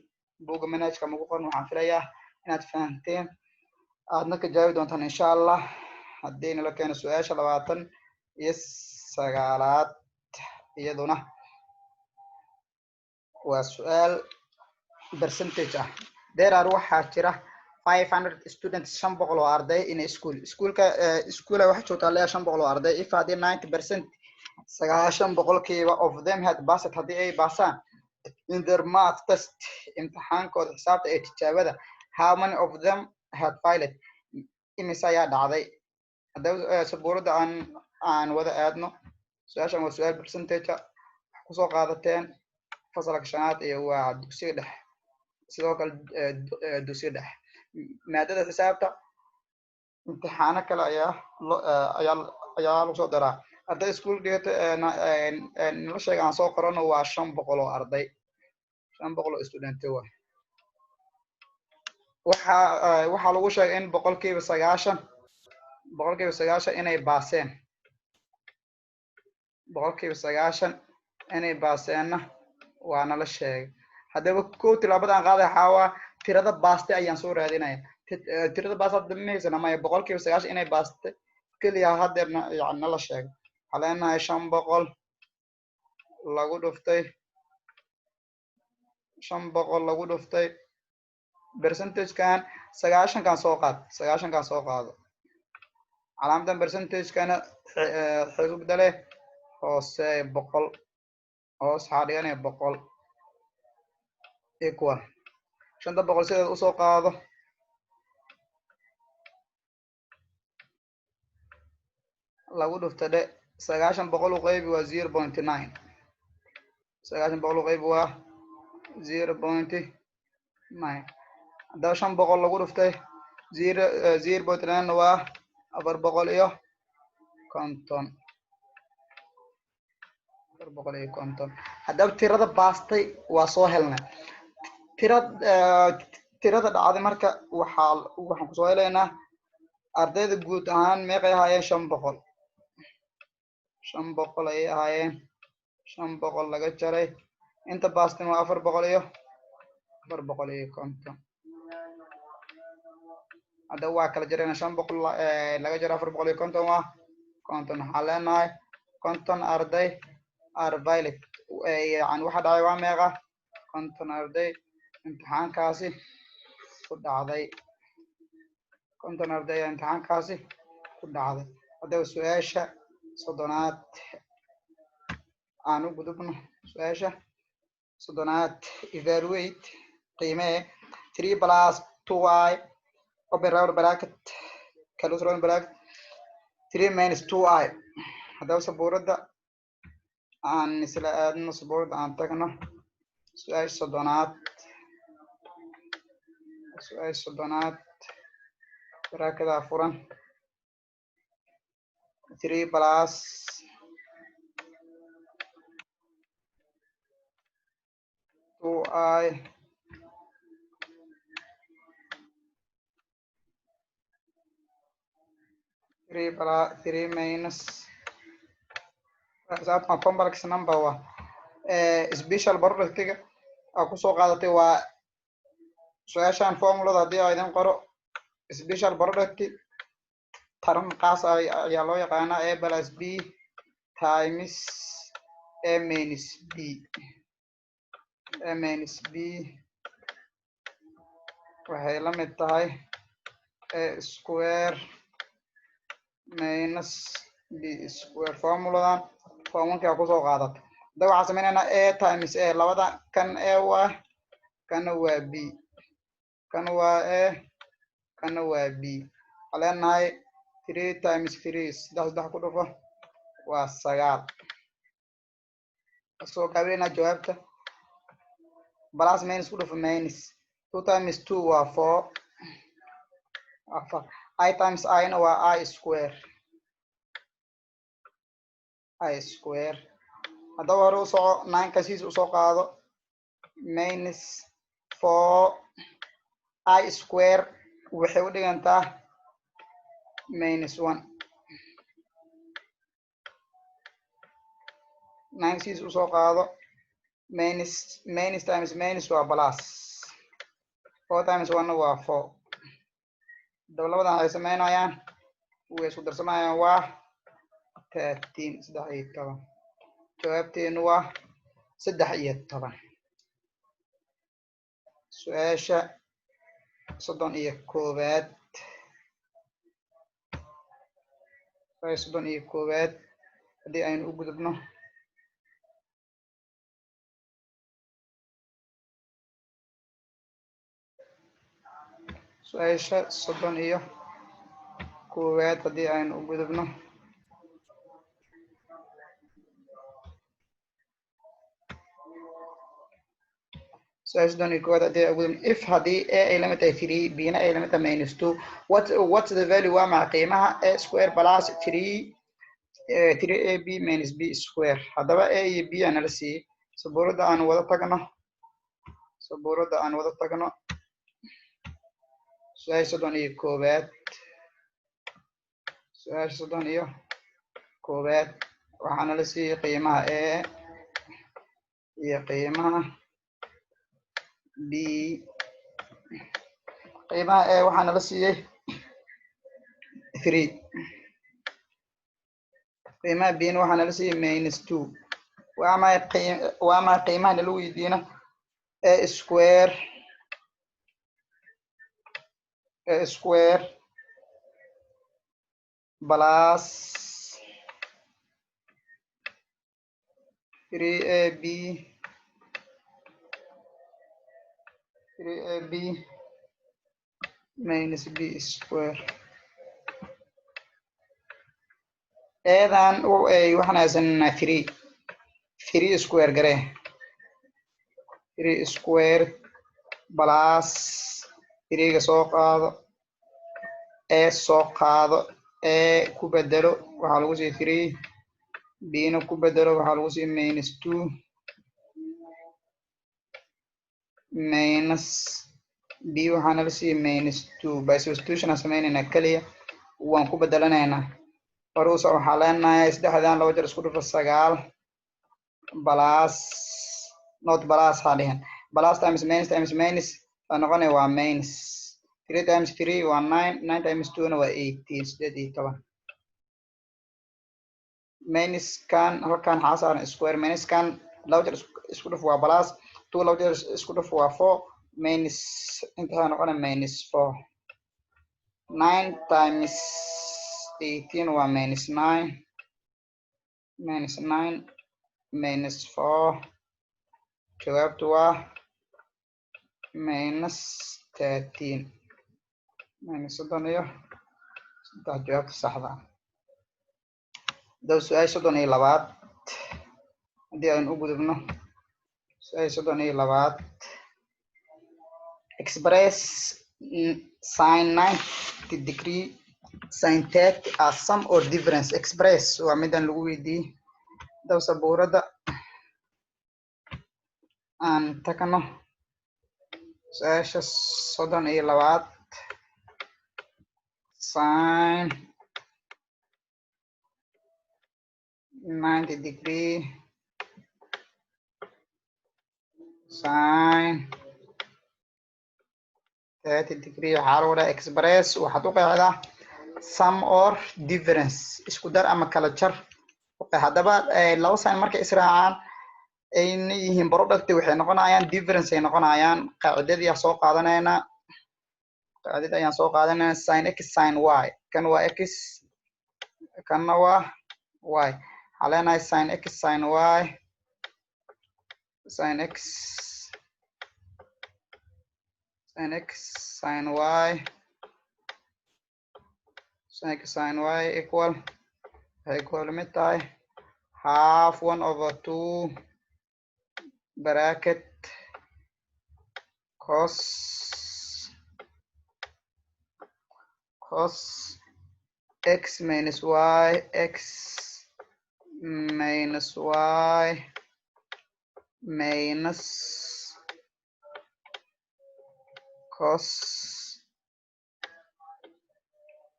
buugga manhajka magu qoran waxaan filayaa inaad fahanteen aadna ka jaabi doontaan inshallah haddii nala keeno su'aasha 29aad iyaduna waa su'aal percentage ah there waxaa jira 500 students 500 oo arday in schoolka waxa joogta ilaa 500 oo arday if hadii 90% 90% of them had passed hadii ay baasaan in their math test imtixaankooda xisaabta ee tijaabada how many of them had failed imisa ayaa dhacday hadaba sabuurada aan wada aadno su'aashan waa su'aal percentage ku soo qaadateen fasalka shanaad iyo waa dugsiga dhexe sidoo kale dugsiga dhexe maadada xisaabta imtixaano kale ayaa lagu soo daraa arday iskuul dhigata nala sheega aan soo qorano waa 500 oo arday 500 oo student waxaa lagu sheegay in boqolkiiba 90 inay baaseen boqolkiiba 90 inay baaseenna waa nala sheegay hadaba kow tilaabada aan qaaday xawaa tirada baastay ayaan soo raadinaya tirada baastay dhammeysana ma boqolkiiba 90 inay baastay kaliya hadeerna yani nala sheegay haleenahay 500 lagu dhuftay percentage kan 90 kan soo qaado calaamadan percentage kana xisbidale hoose 100 hoos xaadiyane 100 equal 500 sideed u soo qaado lagu dhuftay 90 u qaybi waa 0.9 90 u qaybi waa 0.9 hadaba 500 lagu dhuftay 0.9 waa 450 hadaba tirada baastay waa soo helnay tirada dhacday marka waxaan ku soo helaynaa ardayda guud ahaan meeqay ahaayeen 500 ay ahaayeen 500 laga jaray inta baastin waa 450 hadaba waa kala jarayna 500 laga jaro 450 waa 50 waxaan leenahay 50 arday arvailet yani waxa dhacay waa meeqa 50 arday imtixaankaasi ku dhacday 50 arday imtixaankaasi ku dhacday hadaba su'aasha 30aad aan u gudubno su'aasha 30aad evaluate qiimee 3 plus 2y open round bracket close round bracket 3 minus 2y hadaba sabuurada aan isla aadno sabuurada aan tagno su'aasha 30aad bracketa furan 3 plus 2i 3 minus xisaabtan complex number waa special productiga ku soo qaadatay waa su'aashan formulada haddii aan idin qoro special product term qaas ayaa loo yaqaanaa a plus b times a minus b waxay la mid tahay a square minus b square formuladan formunka ku soo qaadato hadda waxaan sameynaynaa a times a labada kan a waa kana waa b kan waa a kana waa b waxaan leenahay 3 times 3 saddex ku dhufo waa 9 soo gaabina jawaabta plus minus ku dhufo minus 2 times 2 waa 4 I times I na waa I square haddaba hore u soco 9 kasiis usoo qaado minus 4 I square waxay u dhigantaa minus 1 9 kasiis usoo qaado minus times minus waa plus 4 times 1 waa 4 dablabadan ay sameynayaan way isku darsanayaan waa 13 jawaabteenu waa 13 su-aasha 31 haddii aynu u gudubno su-aasha 31 haddii aynu u gudubno if haddii a ay lamid tahay 3 b na ay lamid tahay minus 2 what's the value waa maca qiimaha a square plus 3ab minus b square haddaba a iyo b aan nala siiyey sabuuradda aan wada tagno su-aasha 31 waxaa nala siiyey qiimaha a iyo qiimaha b qiimaha a waxaa nala siiyey 3 qiimaha b na waxaa nala siiyey minus 2 waa ma qiimaha nala weydiina a square plus 3ab minus b square eedan waxaan haysanaa 3 square garee 3 square plus 3ga soo qaado a ku bedelo waxaa lagu sii 3 b na ku bedelo waxaa lagu sii minus 2 minus b waxaa nala sii minus 2 by substitution aan sameynayna kaliya waan ku bedelanaynaa hore u soco waxaa leenahay 3dan 2 jeer isku dhufo 9 plus not plus ha dhihin plus times minus waa noqonaya waa minus 3 times 3 waa 9 times 2 na waa 18 minus kan halkan waxaa saaran square minus kan 2 jeer isku dhufo waa plus 2 2 jeer isku dhufo waa 4 minus inta waxaa noqonaya minus 4 9 times 18 waa minus 9 minus 4 jawaabtu waa minus 13 minus 13 jawaabta saxda daw su-aasha 32 haddii aynu u gudubno su-aasha 32 express sin 90 degree sin 30 as sum or difference express waa midan lagu weydiiyey daw sabuurada aan tagno su-aasha 32 sin 90 degree sin 30 degree waxaa lagu dhaha express waxaad u qeexdaa sum or difference isku dar ama kala jar haddaba laba sin markay israacaan ayna yihiin product waxay noqonayaan difference ay noqonayaan qaacidadii aan soo qaadanayna sin x sin y kan waa x kanna waa y waxaa leenahay sin x sin y sin x sin y sin y equal waxay equal mid tahay half 1/2 bracket cos x minus y x minus y minus cos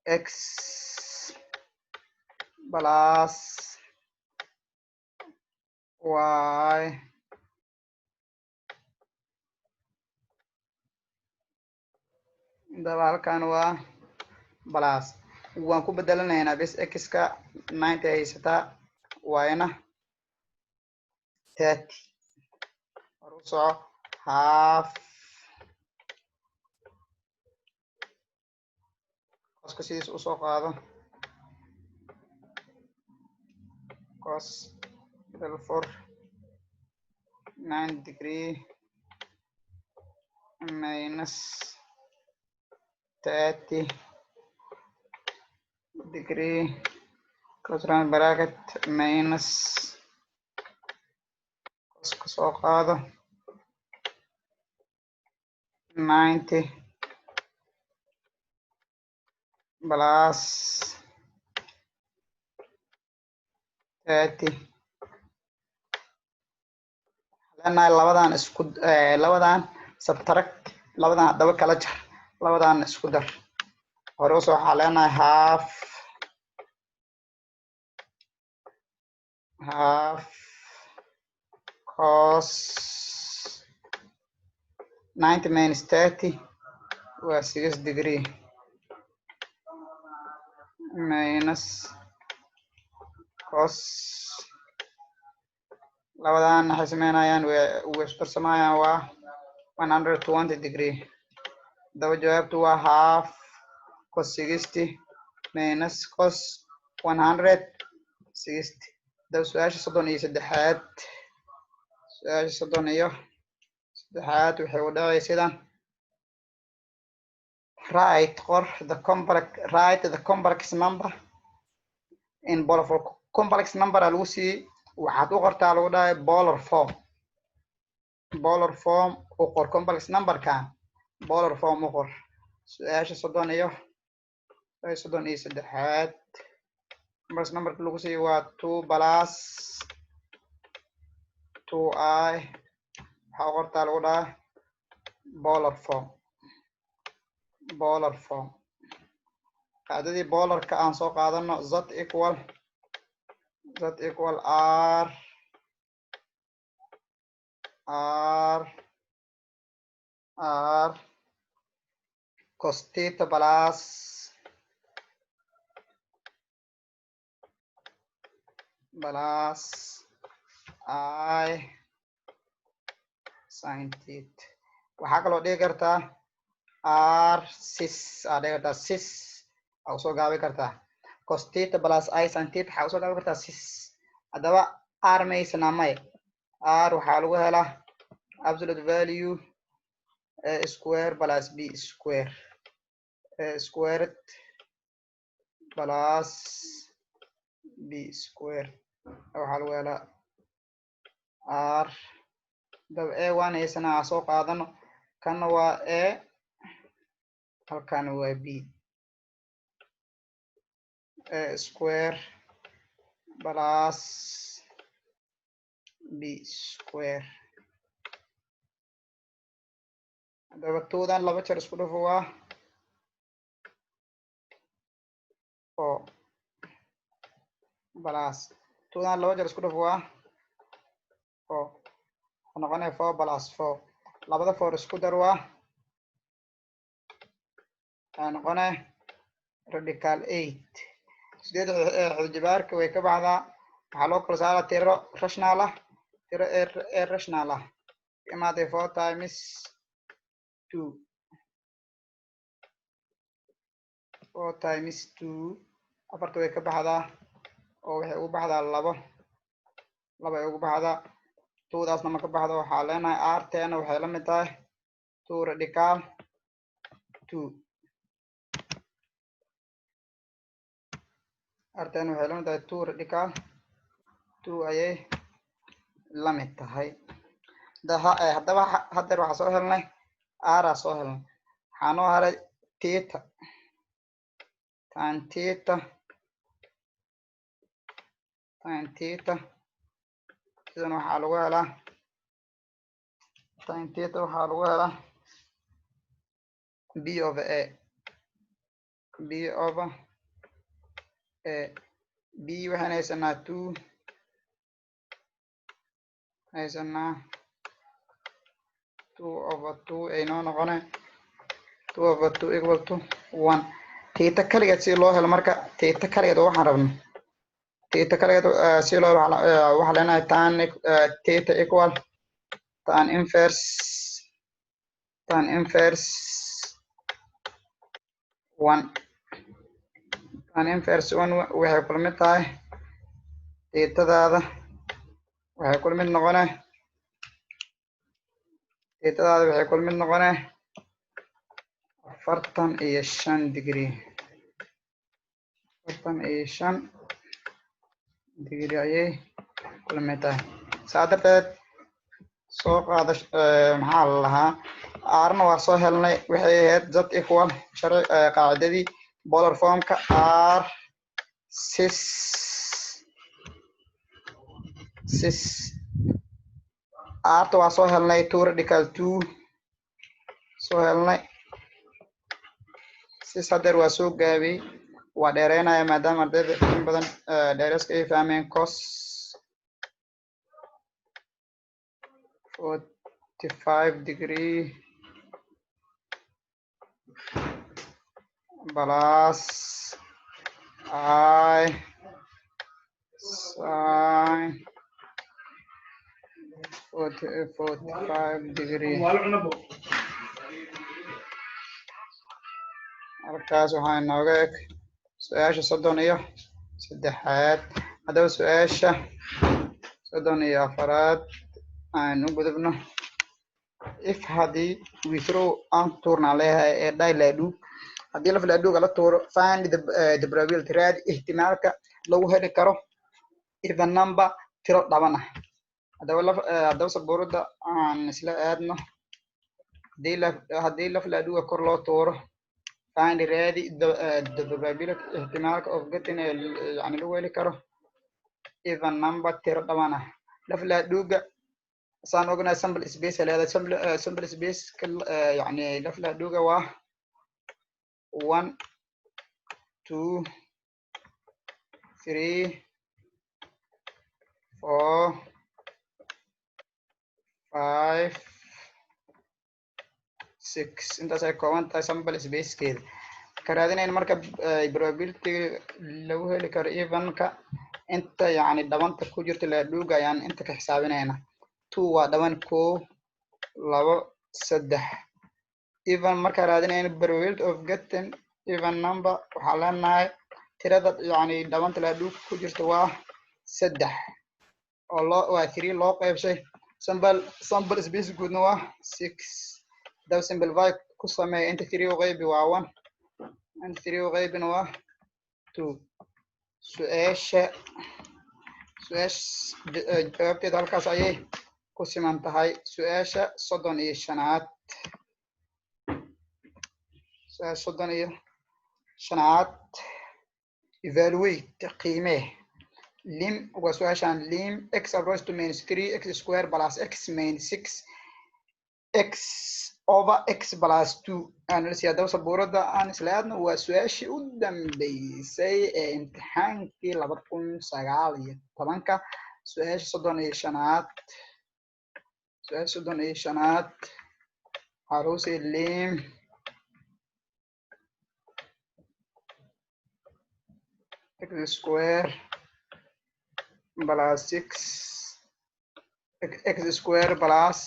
x plus y daba halkan waa plus waan ku bedelanaynaa bes x-ka 90 haysataa y-na 30 hor u soco half coska sidiis usoo qaado cos F4 9 degree minus 30 degree close round bracket minus coska soo qaado 90 plus 30 leenahay labadan subtract labadan haddaba kala jar labadan isku dar hore usoo waxaa leenahay half cos 90 minus 30 waa 6 degree minus cos labadan waxay sameynayaan way isbarsamayaan waa 120 degree daba jawaabtu waa half cos 60 minus cos 160 daba su-aasha 33 su-aasha 33 waxay u dhacay sidan write the complex number in polar form complex number lagu siiyey waxaad u qortaa lagu dhahay polar form u qor complex numberkan polar form u qor su-aasha 33 complex numberka lagu siiyey waa 2 plus 2i waxaa u qortaa lagu dhahay polar form qaadadii polarka aan soo qaadano z equal r cos theta plus I sin theta waxaa kaloo dhigi kartaa r 6 aa dhigi kartaa 6 aa usoo gaabi kartaa cos theta plus I sin theta waxaa usoo gaabi kartaa 6 haddaba r maysana may r waxaa lagu helaa absolute value a square plus b square a squared plus b square waxaa lagu helaa r daba a waan haysana aa soo qaadano kana waa a halkana waa b a square plus b square daba toodan laba jeer isku dhufo waa oo plus toodan laba jeer isku dhufo waa oo noqonaya 4 plus 4 labada 4 isku dar waa noqonaya radical 8 sideed xijibaarka way ka baxdaa waxaa loo kala saaraa tiro rational ah tiro rational ah imaaday 4 times 2 4 times 2 afarta way ka baxdaa oo waxay ugu baxdaa labo ay ugu baxdaa 2daasna ma ka baxdo waxaa leenahay r teena waxay la mid tahay 2 radical 2 r teena waxay la mid tahay 2 radical 2 ayay la mid tahay haddaba haddeer waxaa soo helnay r aa soo helnay waxaa noo haray theta tan theta sidan waxaa lagu helaa tan theta waxaa lagu helaa b over a b waxaan haysanaa 2 over 2 ay noo noqonay 2 over 2 equal to 1 theta kaligeed si loo helo marka theta kaligeed waxaan rabno theta kaligeed si loo helo waxaa leenahay tan theta equal tan inverse 1 tan inverse 1 waxay kula mid tahay theta-daada waxay kula mid noqonay theta-daada waxay kula mid noqonay 45 degree 45 degree ayay kula mid tahay saa darteed soo qaada maxaa la lahaa r-na waa soo helnay waxay ahayd z equal sharci qaacidadii polar formka r 6 r-ta waa soo helnay 2 radical 2 soo helnay 6 haddeer waa soo gaabiyey waa dheereynaya maadaama ardayda in badan dheereyska ay fahmeen cos 45 degree plus I sin 45 degree halkaas waxaa inooga eg su-aasha 33 haddaba su-aasha 34 aan u gudubno if haddii withrow aan tuurnaa leeyahay ee dhaylaadhu haddii laf laadhuga la tuuro find the probability raadi ihtimaalka lagu heli karo even number tiro dhaban ah haddaba sabuurada aan isla aadno haddii laf laadhuga kor loo tuuro find raadi the probability ihtimaalka of getting yani lagu heli karo even number tiro dhaban ah laf laadhuga saan ognahay sample space leedahay sample space yani laf laadhuga waa 1 2 3 4 5 6 intaas ay kooban tahay sample spacekeeda ka raadinayn marka probability lagu heli karo evenka inta yani dhabanta ku jirta laadhuga ayaan inta ka xisaabinayna 2 waa dhaban 1 2 3 even marka raadinayna probability of getting even number waxaa leenahay tirada yani dhabanta laadhuga ku jirta waa 3 oo waa 3 loo qaybshay sample space guudna waa 6 dab simplify ku sameeya inta 3 u qaybi waa 1 inta 3 u qaybina waa 2 su-aasha jawaabteeda halkaas ayay ku siman tahay su-aasha 35 evaluate qiimee lim waa su-aashan lim x approach to minus 3 x square plus x minus 6 x over x plus 2 analysis haddaba sabuurada aan isla aadno waa su-aashii u dambeysay ee imtixaankii 2019 su-aasha 35 haruuse lim x square plus 6 x square plus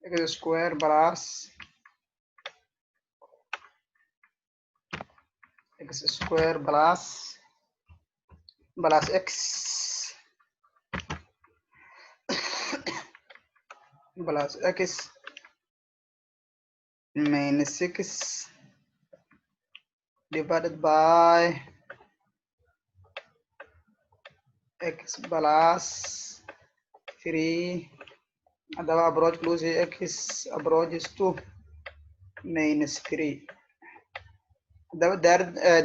x square plus x square plus x plus x minus 6 divided by x plus 3 haddaba approach close x approaches to minus 3 haddaba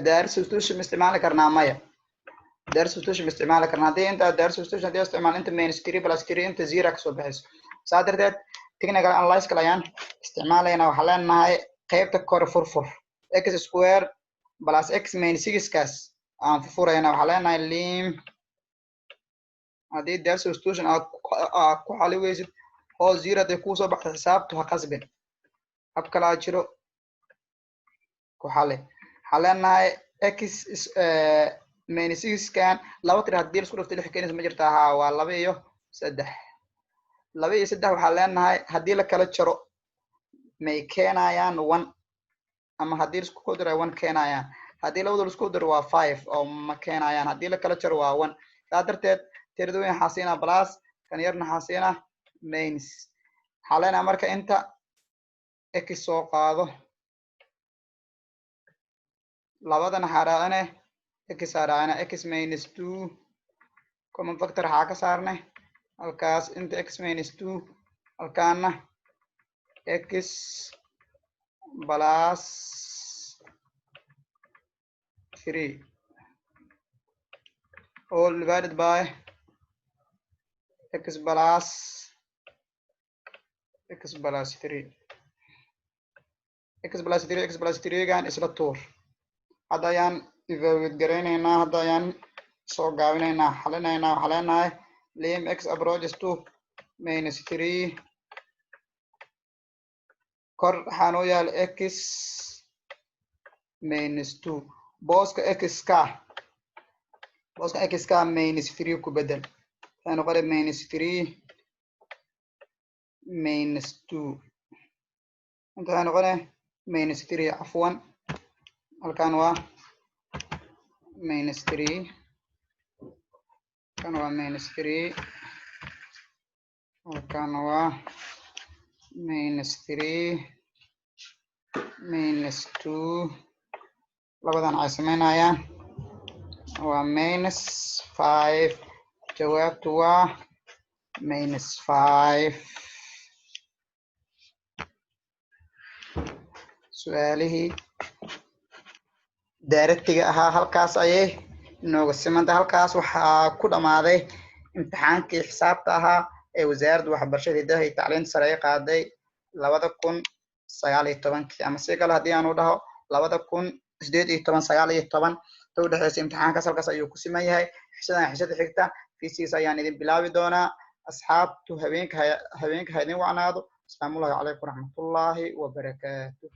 daar substitution isticmaali karnaa maya daar substitution isticmaali karnaa haddii inta daar substitution haddii isticmaal inta minus 3 plus 3 inta 0 kasoo baxayso saa darteed technical analysis kale ayaan isticmaalaynaa waxaa leenahay qaybta kore furfur x square plus x minus 6 kaas aan furfurayna waxaa leenahay lim haddii daar substitution aad ku xali weysid oo 0 haday kusoo baxdo xisaabtu ha qasbin hab kalaa jiro ku xali waxaa leenahay x minus 6 kan laba tir haddii isku dhufto 6 keenaysa ma jirtaa haa waa 2 iyo 3 2 iyo 3 waxaa leenahay haddii la kala jaro may keenayaan 1 ama haddii isku daro 1 keenayaan haddii labadooda isku daro waa 5 oo ma keenayaan haddii la kala jaro waa 1 saa darteed tirada weyn waxaa siinaa plus kan yarna waxaa siinaa minus waxaa leenahay marka inta x soo qaado labadana waxaa raacine x aa raacina x minus 2 common factor waxaa ka saarnay halkaas inta x minus 2 halkaana x plus 3 all divided by x plus 3 x plus 3 gaan isla tuur hadda ayaan evaluate garaynaynaa hadda ayaan soo gaabinaynaa xalinaynaa waxaa leenahay lim x approaches to minus 3 kor waxaa noo yaala x minus 2 booska x ka minus 3 ku bedel waxay noqonay minus 3 minus 2 inta waxay noqonay minus 3 cafwan halkan waa minus 3 kan waa minus 3 halkan waa minus 3 minus 2 labadan ay samaynayaan waa minus 5 jawaabtu waa minus 5 su'aalihii daaratiga ahaa halkaas ayay nooga simanta halkaas waxaa ku dhammaaday imtixaankii xisaabta ahaa ee wasaaradda waxbarashada hidaha iyo tacliinta sare ay qaaday 2019 ama si kale haddii aanu dhaho 2018 ta u dhexeysa imtixaankaas halkaas ayuu ku siman yahay xisada xigta fiisigiisa ayaan idin bilaabi doonaa asxaabtu habeenka ha idin wacnaado asalaamu calaykum waraxmatullaahi wabarakaatuh